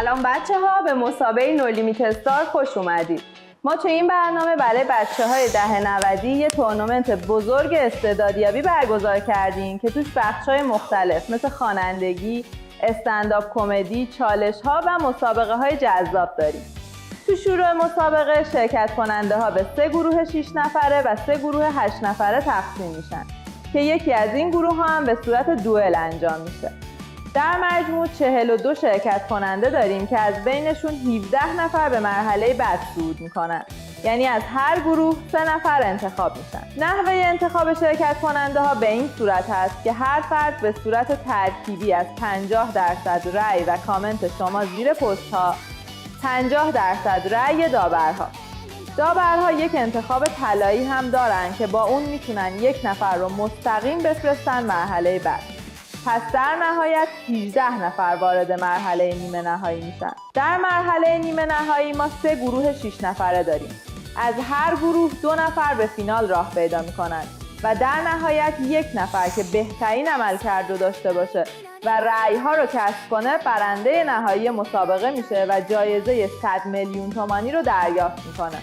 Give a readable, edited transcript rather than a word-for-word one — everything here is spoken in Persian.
سلام بچه ها، به مسابقه نو لیمیت استار خوش اومدید. ما تو این برنامه برای بچه های دهه 90 یه تورنمنت بزرگ استعدادیابی برگزار کردیم که توش بخش های مختلف مثل خوانندگی، استندآپ کمدی، چالش ها و مسابقه های جذاب داریم. تو شروع مسابقه شرکت کننده ها به 3 گروه 6 نفره و 3 گروه 8 نفره تقسیم میشن که یکی از این گروه ها هم به صورت دوئل انجام میشه. در مجموع 42 شرکت کننده داریم که از بینشون 17 نفر به مرحله بعد صعود میکنن، یعنی از هر گروه 3 نفر انتخاب میشن. نحوه انتخاب شرکت کننده ها به این صورت هست که هر فرد به صورت ترکیبی از 50% رأی و کامنت شما زیر پست ها، 50% رأی داورها یک انتخاب طلایی هم دارن که با اون میتونن 1 نفر رو مستقیم بفرستن مرحله بعد. پس در نهایت 18 نفر وارد مرحله نیمه نهایی میشن. در مرحله نیمه نهایی ما 3 گروه 6 نفره داریم. از هر گروه 2 نفر به فینال راه پیدا میکنن و در نهایت 1 نفر که بهترین عملکرد رو داشته باشه و رأی ها رو کسب کنه برنده نهایی مسابقه میشه و جایزه 100 میلیون تومانی رو دریافت میکنه.